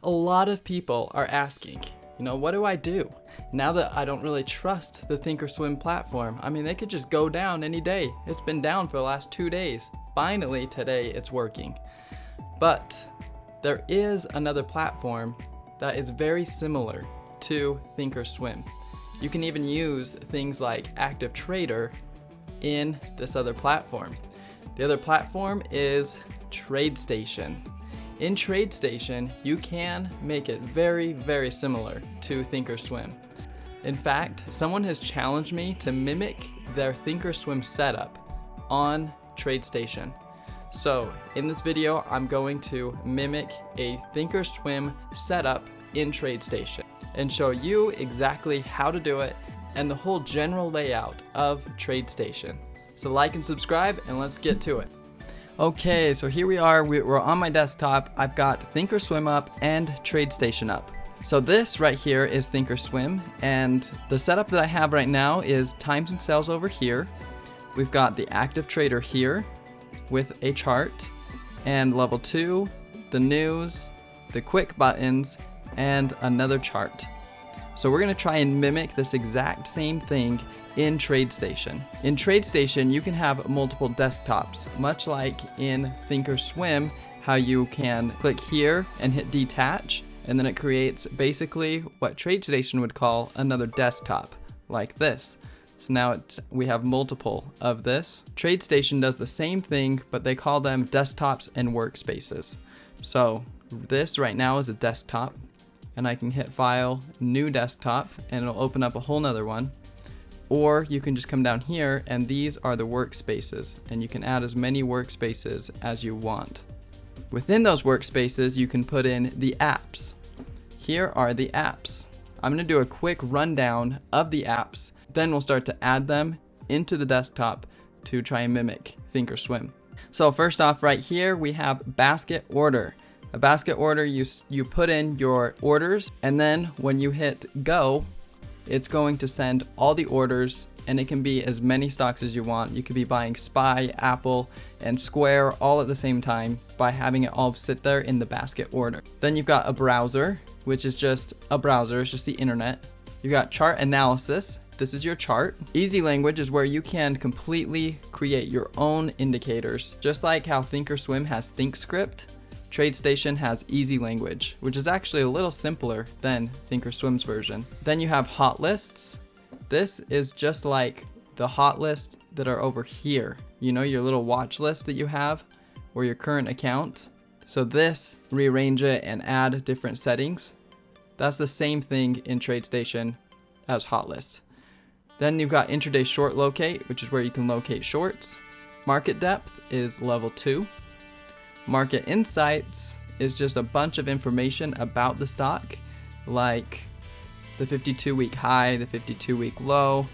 A lot of people are asking, what do I do now that I don't really trust the Thinkorswim platform? I mean, they could just go down any day. It's been down for the last 2 days. Finally, today it's working. But there is another platform that is very similar to Thinkorswim. You can even use things like Active Trader in this other platform. The other platform is Tradestation. In Tradestation, you can make it very, very similar to Thinkorswim. In fact, someone has challenged me to mimic their Thinkorswim setup on Tradestation. So in this video, I'm going to mimic a Thinkorswim setup in Tradestation and show you exactly how to do it and the whole general layout of Tradestation. So like and subscribe and let's get to it. Okay, so here we are, we're on my desktop. I've got Thinkorswim up and Tradestation up. So this right here is Thinkorswim, and the setup that I have right now is times and sales over here. We've got the active trader here with a chart, and level 2, the news, the quick buttons, and another chart. So we're gonna try and mimic this exact same thing in Tradestation. In Tradestation, you can have multiple desktops, much like in Thinkorswim, how you can click here and hit detach, and then it creates basically what Tradestation would call another desktop, like this. So now we have multiple of this. Tradestation does the same thing, but they call them desktops and workspaces. So this right now is a desktop, and I can hit File, New Desktop, and it'll open up a whole nother one. Or you can just come down here, and these are the workspaces, and you can add as many workspaces as you want. Within those workspaces, you can put in the apps. Here are the apps. I'm going to do a quick rundown of the apps, then we'll start to add them into the desktop to try and mimic Thinkorswim. So first off, right here we have basket order. A basket order, you put in your orders, and then when you hit go, it's going to send all the orders, and it can be as many stocks as you want. You could be buying SPY, Apple, and Square all at the same time by having it all sit there in the basket order. Then you've got a browser, which is just a browser, it's just the internet. You've got chart analysis. This is your chart. Easy language is where you can completely create your own indicators. Just like how Thinkorswim has ThinkScript, Tradestation has easy language, which is actually a little simpler than Thinkorswim's version. Then you have hot lists. This is just like the hot lists that are over here. Your little watch list that you have or your current account. So this, rearrange it and add different settings. That's the same thing in Tradestation as hot list. Then you've got intraday short locate, which is where you can locate shorts. Market depth is level 2. Market insights is just a bunch of information about the stock, like the 52-week high, the 52-week low,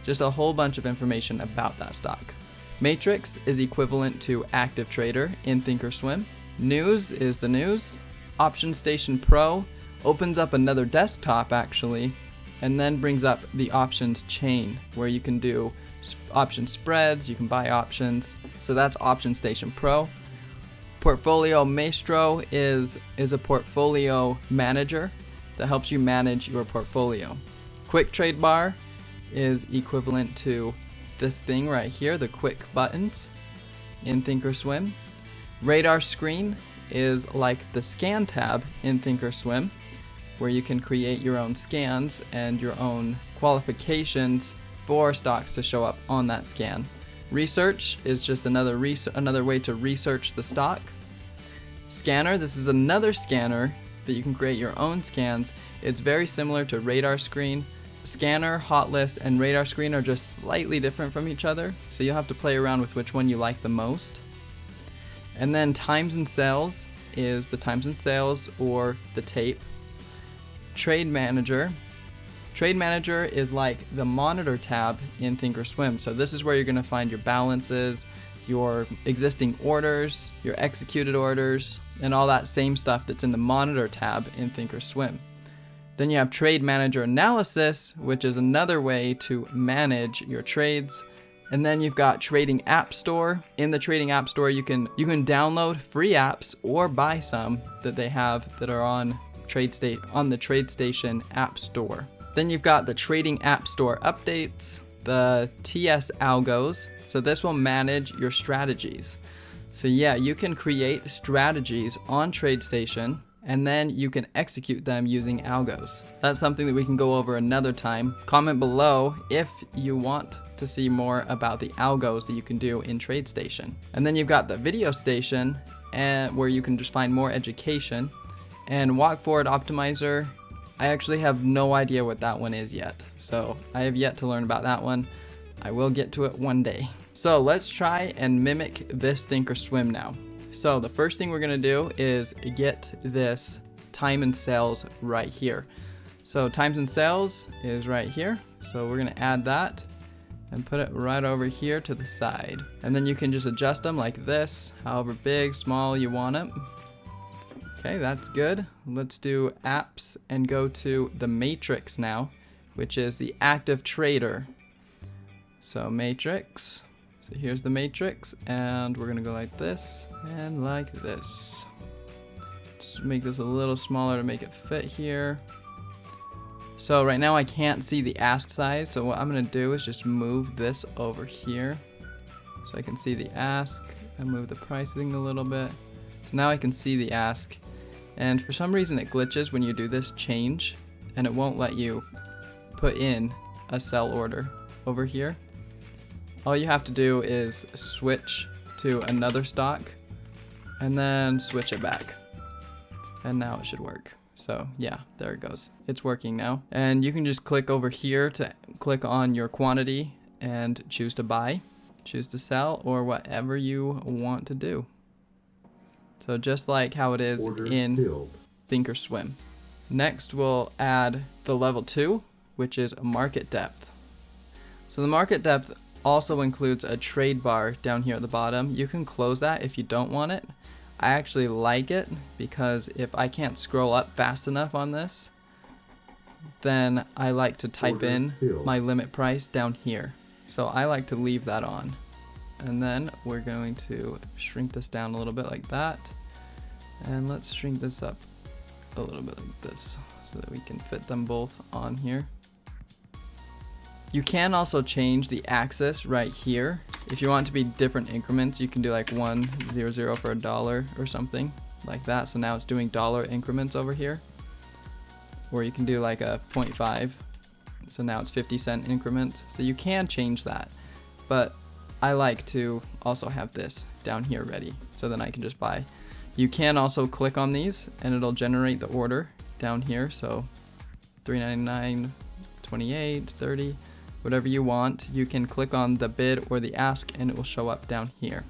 just a whole bunch of information about that stock. Matrix is equivalent to active trader in Thinkorswim. News is the news. Option Station Pro opens up another desktop actually, and then brings up the options chain where you can do option spreads, you can buy options. So that's Option Station Pro. Portfolio Maestro is a portfolio manager that helps you manage your portfolio. Quick Trade Bar is equivalent to this thing right here, the quick buttons in Thinkorswim. Radar Screen is like the scan tab in Thinkorswim, where you can create your own scans and your own qualifications for stocks to show up on that scan. Research is just another way to research the stock. Scanner, this is another scanner that you can create your own scans. It's very similar to Radar Screen. Scanner, Hot List, and Radar Screen are just slightly different from each other, so you'll have to play around with which one you like the most. And then Times and Sales is the Times and Sales or the tape. Trade Manager. Trade Manager is like the monitor tab in Thinkorswim. So this is where you're going to find your balances, your existing orders, your executed orders, and all that same stuff that's in the monitor tab in Thinkorswim. Then you have Trade Manager Analysis, which is another way to manage your trades. And then you've got Trading App Store. In the Trading App Store, you can download free apps or buy some that they have that are on on the TradeStation App Store. Then you've got the Trading App Store updates, the TS algos. So this will manage your strategies. So yeah, you can create strategies on TradeStation and then you can execute them using algos. That's something that we can go over another time. Comment below if you want to see more about the algos that you can do in TradeStation. And then you've got the Video Station, where you can just find more education. And Walk Forward Optimizer, I actually have no idea what that one is yet. So I have yet to learn about that one. I will get to it one day. So let's try and mimic this Thinkorswim now. So the first thing we're gonna do is get this time and sales right here. So times and sales is right here. So we're gonna add that and put it right over here to the side. And then you can just adjust them like this, however big, small you want it. Okay, that's good. Let's do apps and go to the matrix now, which is the active trader. So matrix. So here's the matrix, and we're gonna go like this and like this. Just make this a little smaller to make it fit here. So right now I can't see the ask size, so what I'm gonna do is just move this over here so I can see the ask and move the pricing a little bit. So now I can see the ask, and for some reason it glitches when you do this change and it won't let you put in a sell order over here. All you have to do is switch to another stock and then switch it back. And now it should work. So yeah, there it goes. It's working now. And you can just click over here to click on your quantity and choose to buy, choose to sell, or whatever you want to do. So just like how it is in Thinkorswim. Next we'll add the level 2, which is market depth. So the market depth also includes a trade bar down here at the bottom. You can close that if you don't want it. I actually like it because if I can't scroll up fast enough on this, then I like to type in my limit price down here. So I like to leave that on. And then we're going to shrink this down a little bit like that. And let's shrink this up a little bit like this so that we can fit them both on here. You can also change the axis right here. If you want it to be different increments, you can do like 1, 0, 0 for $1 or something like that. So now it's doing dollar increments over here. Or you can do like a 0.5. So now it's 50-cent increments. So you can change that. But I like to also have this down here ready. So then I can just buy. You can also click on these and it'll generate the order down here. So $3.99, $28, $30. Whatever you want, you can click on the bid or the ask and it will show up down here.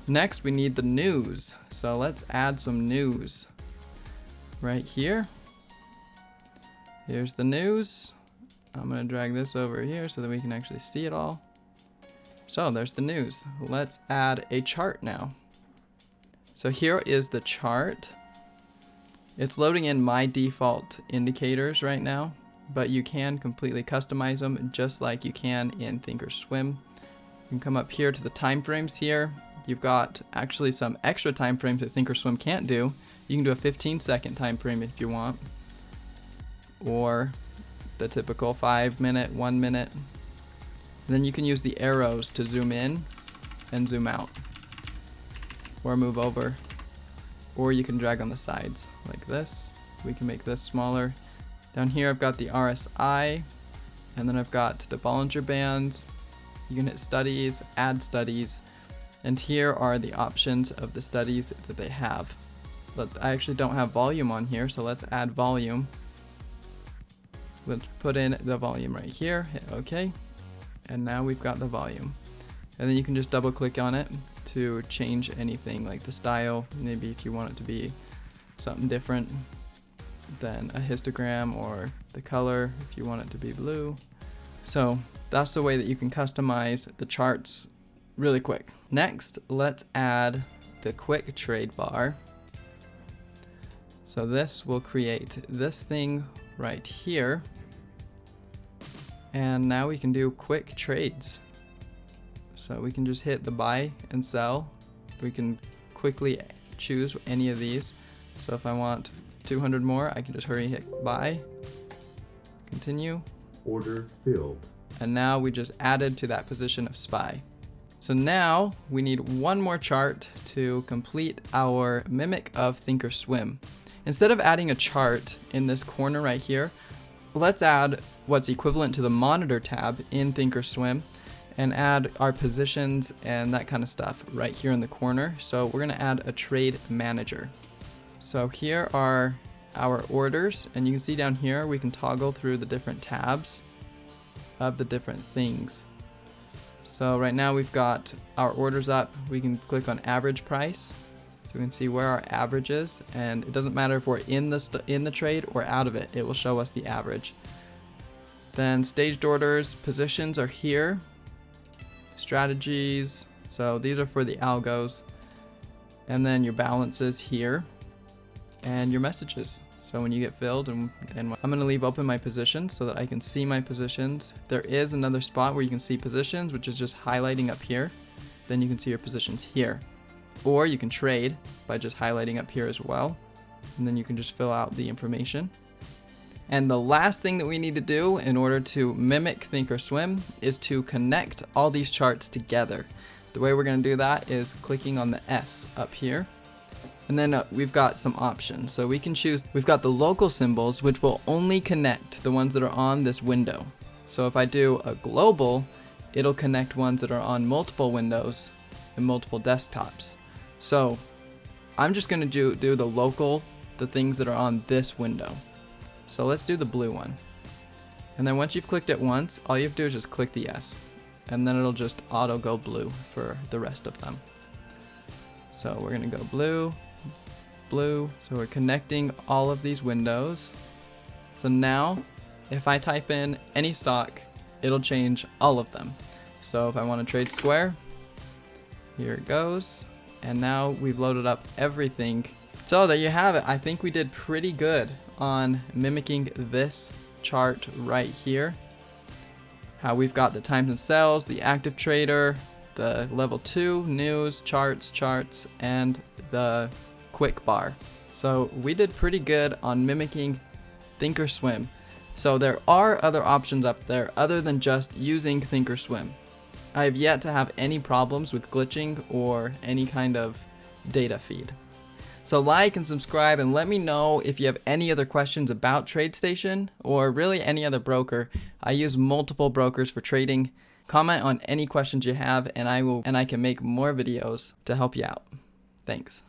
Next, we need the news. So let's add some news right here. Here's the news. I'm gonna drag this over here so that we can actually see it all. So there's the news. Let's add a chart now. So here is the chart. It's loading in my default indicators right now, but you can completely customize them just like you can in Thinkorswim. You can come up here to the time frames here. You've got actually some extra time frames that Thinkorswim can't do. You can do a 15-second time frame if you want, or the typical 5-minute, 1-minute. Then you can use the arrows to zoom in and zoom out, or move over, or you can drag on the sides like this. We can make this smaller. Down here I've got the RSI, and then I've got the Bollinger Bands, unit studies, add studies, and here are the options of the studies that they have. But I actually don't have volume on here, so let's add volume. Let's put in the volume right here, hit OK, and now we've got the volume. And then you can just double click on it to change anything, like the style, maybe if you want it to be something different than a histogram, or the color if you want it to be blue. So that's the way that you can customize the charts really quick. Next, let's add the quick trade bar. So this will create this thing right here, and now we can do quick trades. So we can just hit the buy and sell. We can quickly choose any of these. So if I want 200 more, I can just hurry hit buy, continue. Order filled. And now we just added to that position of SPY. So now we need one more chart to complete our mimic of Thinkorswim. Instead of adding a chart in this corner right here, let's add what's equivalent to the monitor tab in Thinkorswim and add our positions and that kind of stuff right here in the corner. So we're gonna add a trade manager. So here are our orders, and you can see down here we can toggle through the different tabs of the different things. So right now we've got our orders up. We can click on average price, so we can see where our average is, and it doesn't matter if we're in the trade or out of it, it will show us the average. Then staged orders, positions are here, strategies, so these are for the algos, and then your balances here, and your messages. So when you get filled, and I'm gonna leave open my positions so that I can see my positions. There is another spot where you can see positions, which is just highlighting up here. Then you can see your positions here. Or you can trade by just highlighting up here as well. And then you can just fill out the information. And the last thing that we need to do in order to mimic Thinkorswim is to connect all these charts together. The way we're gonna do that is clicking on the S up here. And then we've got some options. So we can choose, we've got the local symbols, which will only connect the ones that are on this window. So if I do a global, it'll connect ones that are on multiple windows and multiple desktops. So I'm just gonna do the local, the things that are on this window. So let's do the blue one. And then once you've clicked it once, all you have to do is just click the S. And then it'll just auto go blue for the rest of them. So we're gonna go blue, blue. So we're connecting all of these windows. So now if I type in any stock, it'll change all of them. So if I want to trade Square, here it goes. And now we've loaded up everything. So there you have it. I think we did pretty good on mimicking this chart right here. How we've got the times and sells, the active trader, the level 2, news, charts, and the quick bar. So we did pretty good on mimicking Thinkorswim. So there are other options up there other than just using Thinkorswim. I have yet to have any problems with glitching or any kind of data feed. So like and subscribe and let me know if you have any other questions about Tradestation or really any other broker. I use multiple brokers for trading. Comment on any questions you have and I can make more videos to help you out. Thanks.